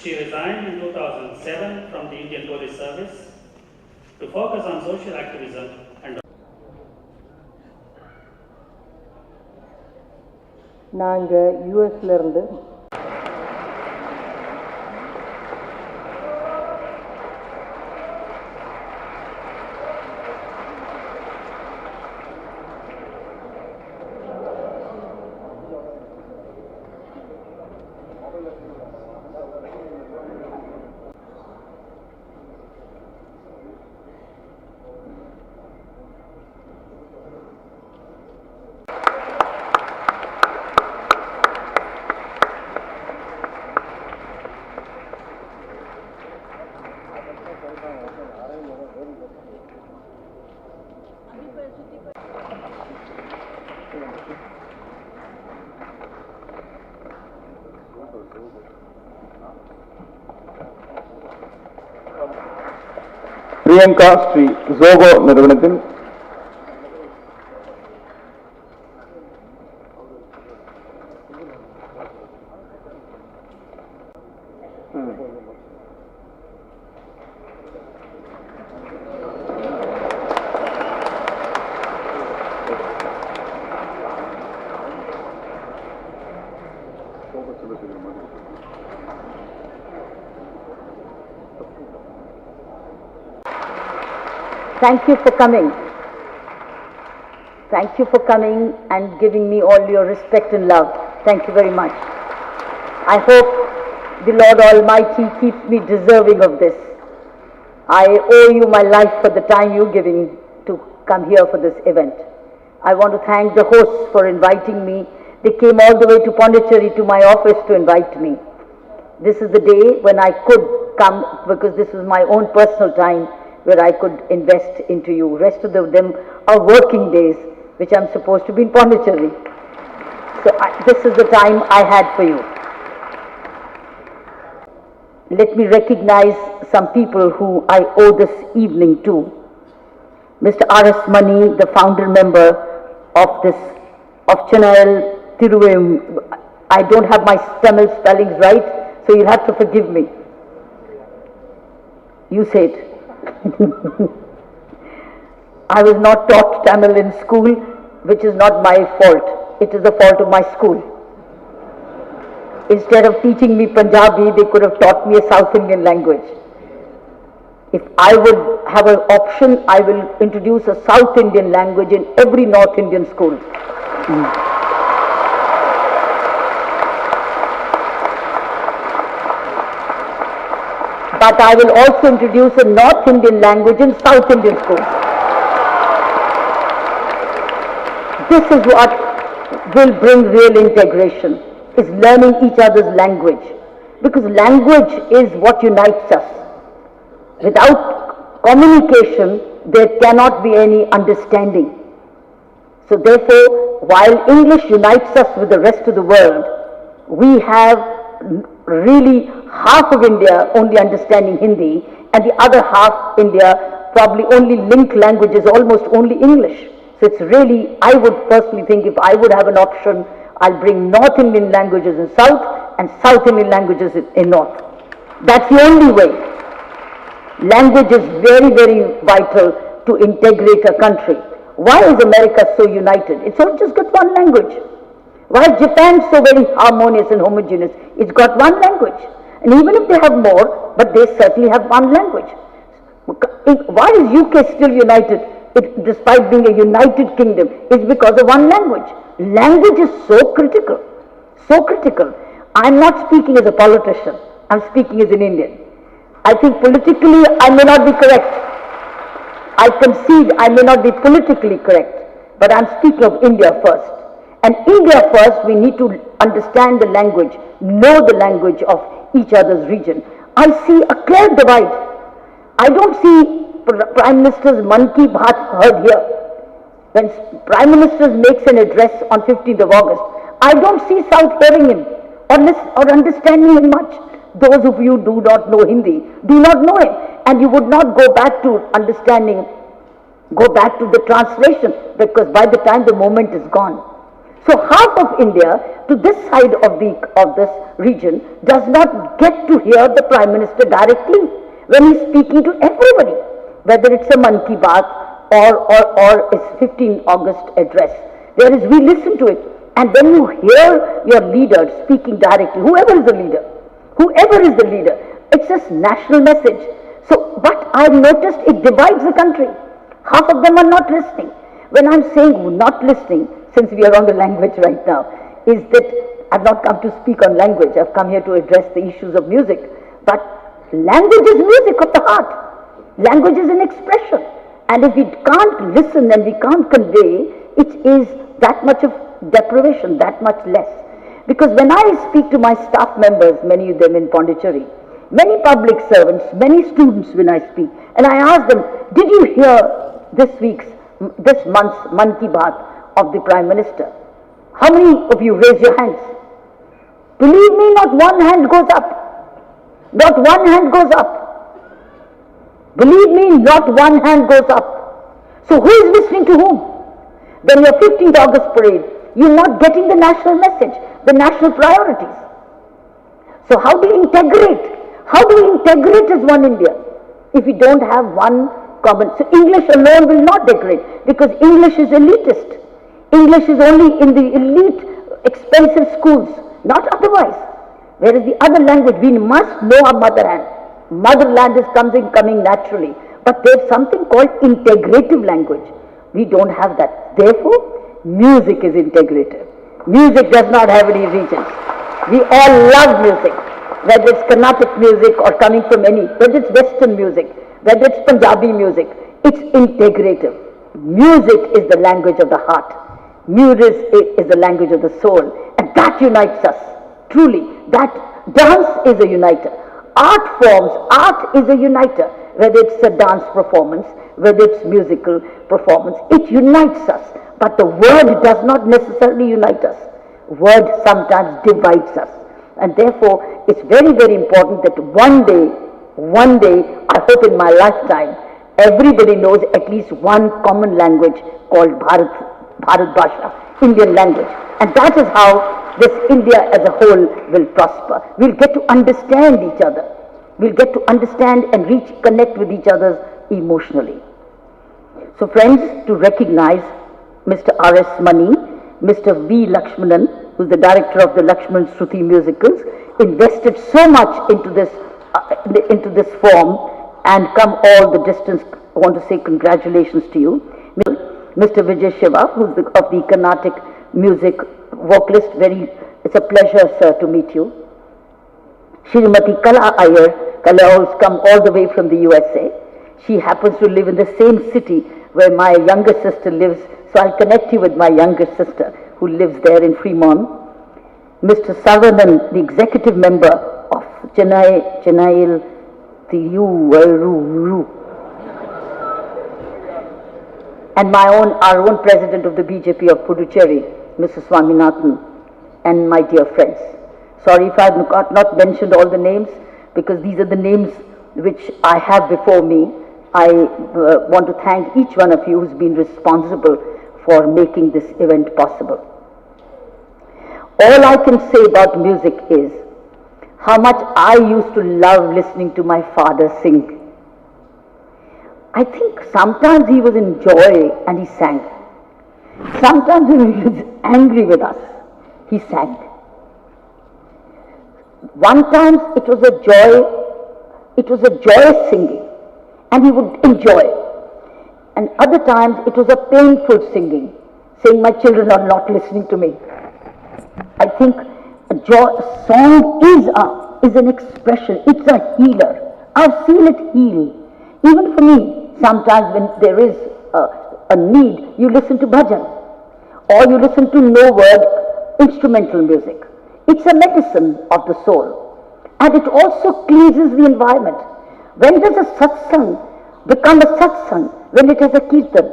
She resigned in 2007 from the Indian Police Service to focus on social activism and நாங்கள் யூஎஸ்லேருந்து Priyanka Sri Joko நிறுவனத்தின் Thank you for coming. Thank you for coming and giving me all your respect and love. Thank you very much. I hope the Lord Almighty keeps me deserving of this. I owe you my life for the time you're giving to come here for this event. I want to thank the hosts for inviting me. They came all the way to Pondicherry to my office to invite me. This is the day when I could come because this was my own personal time where I could invest into you. Rest of them are working days, which I'm supposed to be in Pondicherry. So this is the time I had for you. Let me recognize some people who I owe this evening to. Mr. R.S. Mani, the founder member of Chennai Tiruvem. I don't have my Tamil spellings right, so you'll have to forgive me. You say it. I was not taught Tamil in school, which is not my fault. It is the fault of my school. Instead of teaching me Punjabi, they could have taught me a South Indian language. If I would have an option, I will introduce a South Indian language in every North Indian school. But I will also introduce a North Indian language in South Indian schools. This is what will bring real integration, is learning each other's language. Because language is what unites us. Without communication, there cannot be any understanding. So therefore, while English unites us with the rest of the world, we have really half of India only understanding Hindi and the other half India probably only linked languages, almost only English. So it's really, I would personally think if I would have an option, I'll bring North Indian languages in South and South Indian languages in North. That's the only way. Language is very, very vital to integrate a country. Why is America so united? It's all just got one language. Why is Japan so very harmonious and homogeneous? It's got one language. And even if they have more, but they certainly have one language. Why is UK still united, despite being a united kingdom? It's because of one language. Language is so critical, so critical. I'm not speaking as a politician, I'm speaking as an Indian. I think politically I may not be correct. I concede I may not be politically correct, but I'm speaking of India first. And India first, we need to understand the language, know the language of each other's region. I see a clear divide. I don't see Prime Minister's Man Ki Baat heard here. When Prime Minister makes an address on 15th of August, I don't see South hearing him or understanding him much. Those of you who do not know Hindi, do not know him. And you would not go back to understanding, go back to the translation, because by the time the moment is gone. So half of India to this side of this region does not get to hear the Prime Minister directly when he's speaking to everybody, whether it's a Man Ki Baat or his 15 August address. There is, we listen to it, and when you hear your leader speaking directly, whoever is the leader, it's a national message. So, but I've noticed it divides the country. Half of them are not listening. When I'm saying not listening, since we are on the language right now, is that I've not come to speak on language. I've come here to address the issues of music. But language is music of the heart. Language is an expression. And if we can't listen and we can't convey, it is that much of deprivation, that much less. Because when I speak to my staff members, many of them in Pondicherry, many public servants, many students when I speak, and I ask them, did you hear this month's Man Ki Baat of the Prime Minister? How many of you raise your hands? Believe me, not one hand goes up. Not one hand goes up. Believe me, not one hand goes up. So who is listening to whom? Then your 15th August parade, you're not getting the national message, the national priorities. So how do you integrate? How do we integrate as one India if we don't have one common? So English alone will not degrade, because English is elitist. English is only in the elite, expensive schools, not otherwise. Whereas the other language, we must know our motherland. Motherland is coming naturally. But there's something called integrative language. We don't have that. Therefore, music is integrative. Music does not have any regions. We all love music. Whether it's Carnatic music or coming from whether it's Western music, whether it's Punjabi music, it's integrative. Music is the language of the heart. Music is the language of the soul, and that unites us, truly. That dance is a uniter. Art is a uniter, whether it's a dance performance, whether it's musical performance, it unites us. But the word does not necessarily unite us. Word sometimes divides us. And therefore, it's very, very important that one day, I hope in my lifetime, everybody knows at least one common language called Bharat Bhasha, Indian language. And that is how this India as a whole will prosper. We'll get to understand each other. We'll get to understand and connect with each other emotionally. So friends, to recognize Mr. R.S. Mani, Mr. V. Lakshmanan, who's the director of the Lakshman Shruti musicals, invested so much into this form and come all the distance. I want to say congratulations to you. Mr. Vijay Shiva, who's of the Carnatic music vocalist, it's a pleasure, sir, to meet you. Shrimati Kala Iyer, Kala has come all the way from the USA. She happens to live in the same city where my younger sister lives, so I'll connect you with my younger sister who lives there in Fremont. Mr. Saravanan, the executive member of Chennai and our own president of the BJP of Puducherry, Mrs. Swaminathan, and my dear friends. Sorry if I have not mentioned all the names, because these are the names which I have before me. I want to thank each one of you who's been responsible for making this event possible. All I can say about music is how much I used to love listening to my father sing. I think sometimes he was in joy and he sang. Sometimes when he was angry with us, he sang. One time it was a joyous singing, and he would enjoy. And other times it was a painful singing, saying my children are not listening to me. I think a song is an expression, it's a healer. I've seen it heal. Even for me, sometimes when there is a need, you listen to bhajan, or you listen to no-word instrumental music. It's a medicine of the soul, and it also cleanses the environment. When does a satsang become a satsang? When it has a kirtan.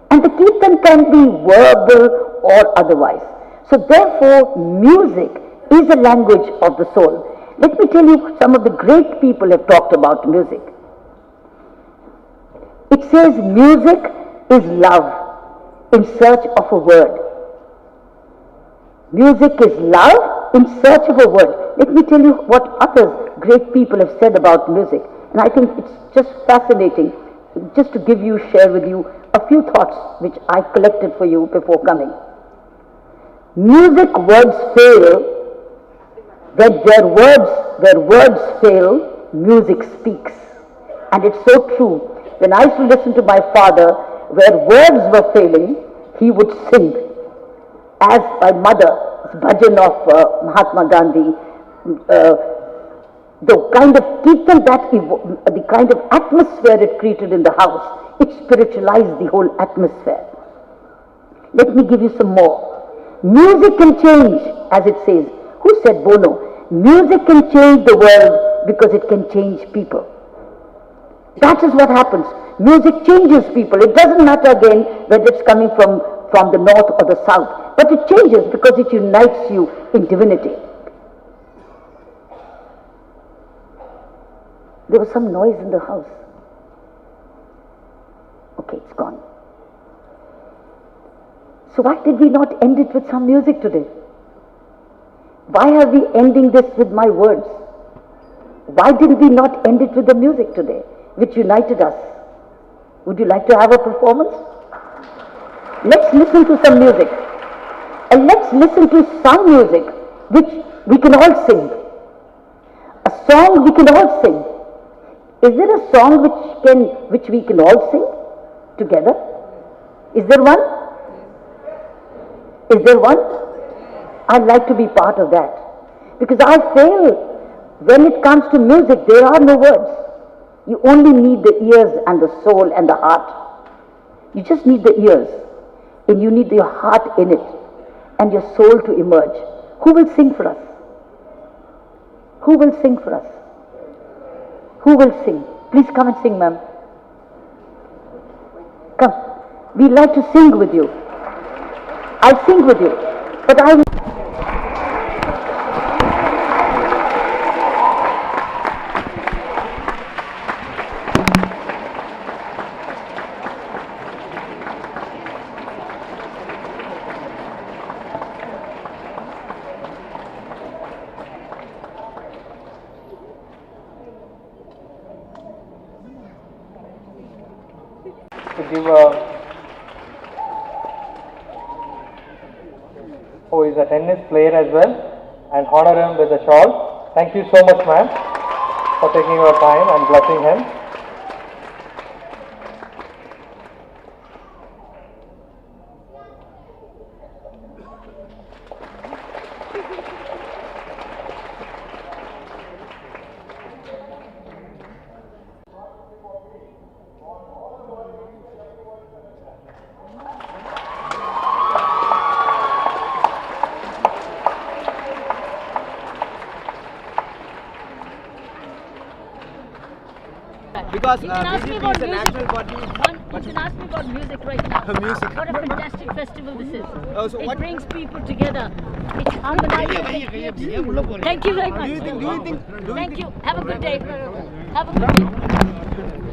And the kirtan can be verbal or otherwise. So therefore, music is a language of the soul. Let me tell you, some of the great people have talked about music. It says music is love in search of a word. Music is love in search of a word. Let me tell you what others, great people, have said about music. And I think it's just fascinating just to share with you a few thoughts which I collected for you before coming. Music words fail. Where words fail, music speaks. And it's so true. When I used to listen to my father, where words were failing, he would sing. As my mother, bhajan of Mahatma Gandhi, the kind of kirtan the kind of atmosphere it created in the house, it spiritualized the whole atmosphere. Let me give you some more. Music can change, as it says. Who said Bono? Music can change the world because it can change people. That is what happens. Music changes people. It doesn't matter again whether it's coming from the north or the south, but it changes because it unites you in divinity. There was some noise in the house. Okay, it's gone. So why did we not end it with some music today? Why are we ending this with my words? Why did we not end it with the music today, which united us? Would you like to have a performance? Let's listen to some music. And let's listen to some music which we can all sing. A song we can all sing. Is there a song which we can all sing together? Is there one? Is there one? I'd like to be part of that. Because I feel when it comes to music, there are no words. You only need the ears and the soul and the heart. You just need the ears. And you need your heart in it. And your soul to emerge. Who will sing for us? Who will sing for us? Who will sing? Please come and sing, ma'am. Come. We'd like to sing with you. I'll sing with you. But I will... to give who is a tennis player as well, and honor him with a shawl. Thank you so much, ma'am, for taking your time and blessing him. Because you can ask me about BJP is a music. national party. You can ask me about music right now. Music. What a fantastic festival this is. So it what brings people together. It harmonizes. Thank you very much. do you think Thank you. Have a good day. Have a good day.